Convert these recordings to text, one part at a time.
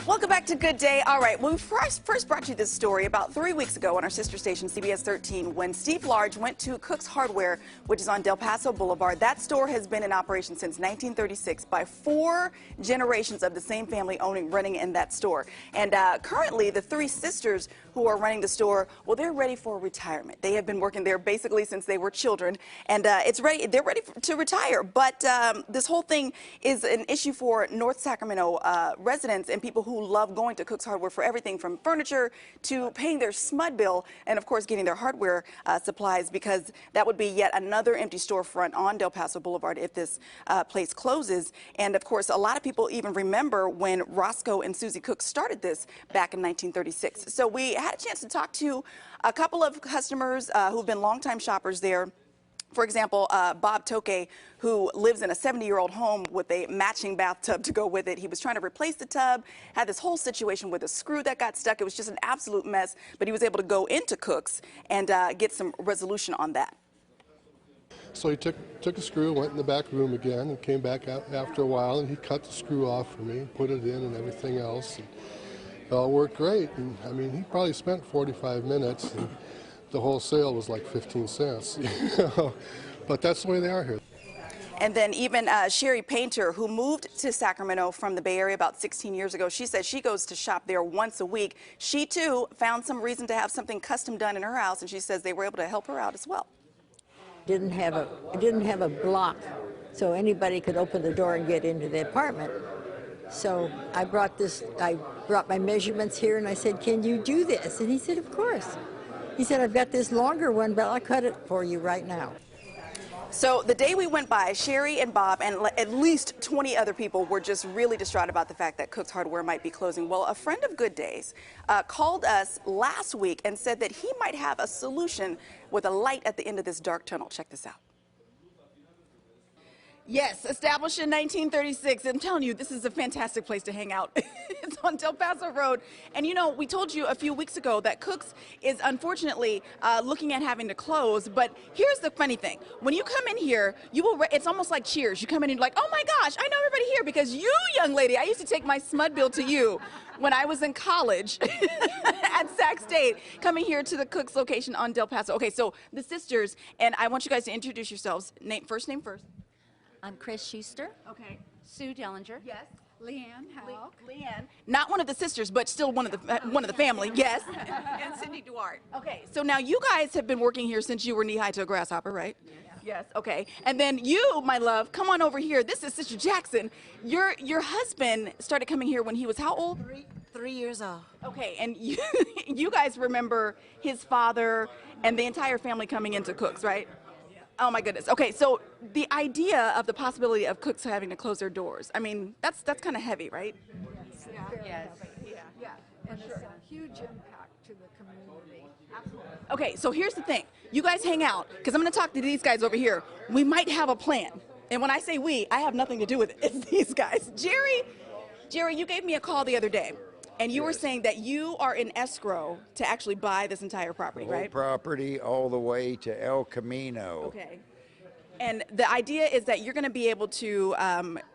Welcome back to Good Day. All right, when we first brought you this story about 3 weeks ago on our sister station, CBS 13, when Steve Large went to Cook's Hardware, which is on Del Paso Boulevard. That store has been in operation since 1936 by 4 generations of the same family running in that store. And currently, the 3 sisters who are running the store, well, they're ready for retirement. They have been working there basically since they were children, and they're ready to retire. But this whole thing is an issue for North Sacramento residents and people who love going to Cook's Hardware for everything from furniture to paying their SMUD bill and, of course, getting their hardware supplies, because that would be yet another empty storefront on Del Paso Boulevard if this place closes. And, of course, a lot of people even remember when Roscoe and Susie Cook started this back in 1936. So we had a chance to talk to a couple of customers who've been longtime shoppers there. For example, Bob Toke, who lives in a 70-year-old home with a matching bathtub to go with it. He was trying to replace the tub, had this whole situation with a screw that got stuck. It was just an absolute mess, but he was able to go into Cook's and get some resolution on that. So he took a screw, went in the back room again, and came back out after a while, and he cut the screw off for me, put it in and everything else. And it all worked great. And I mean, he probably spent 45 minutes. And the whole sale was like 15 cents. But that's the way they are here. And then even Sherry Painter, who moved to Sacramento from the Bay Area about 16 years ago, she says she goes to shop there once a week. She, too, found some reason to have something custom done in her house, and she says they were able to help her out as well. Didn't have a block, so anybody could open the door and get into the apartment. So I brought my measurements here, and I said, "Can you do this?" And he said, "Of course." He said, "I've got this longer one, but I'll cut it for you right now." So the day we went by, Sherry and Bob and at least 20 other people were just really distraught about the fact that Cook's Hardware might be closing. Well, a friend of Good Days called us last week and said that he might have a solution with a light at the end of this dark tunnel. Check this out. Yes, established in 1936. I'm telling you, this is a fantastic place to hang out. It's on Del Paso Road. And you know, we told you a few weeks ago that Cook's is unfortunately looking at having to close. But here's the funny thing. When you come in here, it's almost like Cheers. You come in and you're like, "Oh my gosh, I know everybody here," because you, young lady, I used to take my SMUD bill to you when I was in college at Sac State, coming here to the Cook's location on Del Paso. Okay, so the sisters, and I want you guys to introduce yourselves. Name first. I'm Chris Schuster. Okay. Sue Dellinger. Yes. Leanne Houck. Leanne, not one of the sisters, but still one of the family. Yes. And Cindy Duarte. Okay. So now you guys have been working here since you were knee-high to a grasshopper, right? Yes. Okay. And then you, my love, come on over here. This is Sister Jackson. Your husband started coming here when he was how old? 3 years old. Okay. And you guys remember his father and the entire family coming into Cook's, right? Oh my goodness. Okay, so the idea of the possibility of Cook's having to close their doors, I mean, that's kind of heavy, right? Yes. Yeah, and it's a huge impact to the community. Okay, so here's the thing. You guys hang out, because I'm going to talk to these guys over here. We might have a plan. And when I say we, I have nothing to do with it. It's these guys. Jerry, you gave me a call the other day. And you were saying that you are in escrow to actually buy this entire property, the whole right? property all the way to El Camino. Okay. And the idea is that you're going to be able to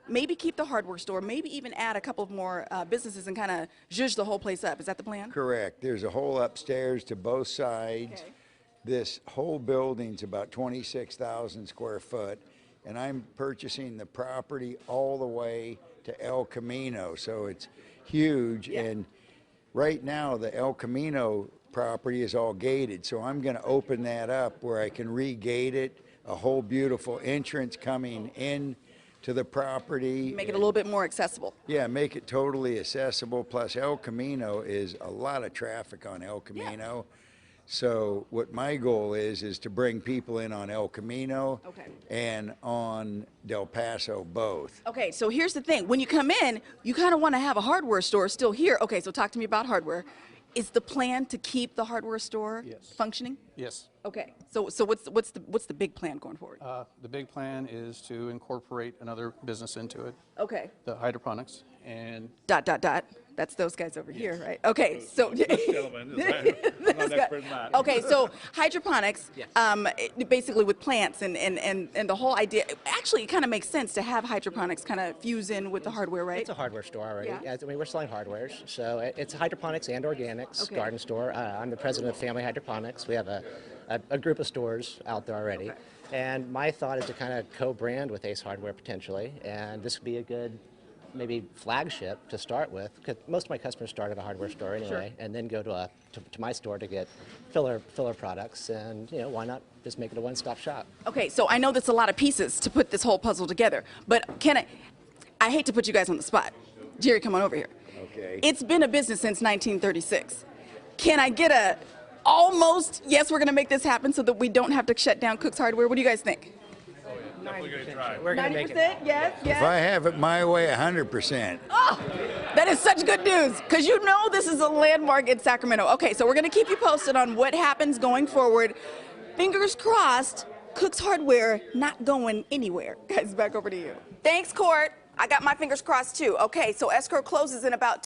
maybe keep the hardware store, maybe even add a couple of more businesses and kind of zhuzh the whole place up. Is that the plan? Correct. There's a whole upstairs to both sides. Okay. This whole building's about 26,000 square foot, and I'm purchasing the property all the way to El Camino, so it's huge. Yeah. And right now the El Camino property is all gated, so I'm going to open that up where I can re-gate it, a whole beautiful entrance coming in to the property. Make it a little bit more accessible. Yeah, make it totally accessible. Plus El Camino is a lot of traffic on El Camino. Yeah. So what my goal is to bring people in on El Camino and on Del Paso both. Okay, so here's the thing. When you come in, you kind of want to have a hardware store still here. Okay, so talk to me about hardware. Is the plan to keep the hardware store functioning? Yes. Okay, so what's the big plan going forward? The big plan is to incorporate another business into it. Okay. The hydroponics and. Dot. That's those guys over here, right? Okay, so This gentleman, I'm not This an guy. expert in that. Okay, so hydroponics, Yes. basically with plants and the whole idea. Actually, it kind of makes sense to have hydroponics kind of fuse in with the hardware, right? It's a hardware store already. Yeah. I mean, we're selling hardwares, so it's hydroponics and organics Okay. garden store. I'm the president of Family Hydroponics. We have a group of stores out there already. Okay. And my thought is to kind of co-brand with Ace Hardware potentially, and this would be a good maybe flagship to start with, because most of my customers start at a hardware store anyway, and then go to my store to get filler products, and why not just make it a one-stop shop? Okay, so I know that's a lot of pieces to put this whole puzzle together, but I hate to put you guys on the spot. Jerry, come on over here. Okay. It's been a business since 1936. Can I get a almost, yes, we're going to make this happen so that we don't have to shut down Cook's Hardware? What do you guys think? Definitely gonna try. We're going to make it. Yes, If I have it my way, 100%. Oh, that is such good news, because you know this is a landmark in Sacramento. Okay, so we're going to keep you posted on what happens going forward. Fingers crossed, Cook's Hardware not going anywhere. Guys, back over to you. Thanks, Court. I got my fingers crossed, too. Okay, so escrow closes in about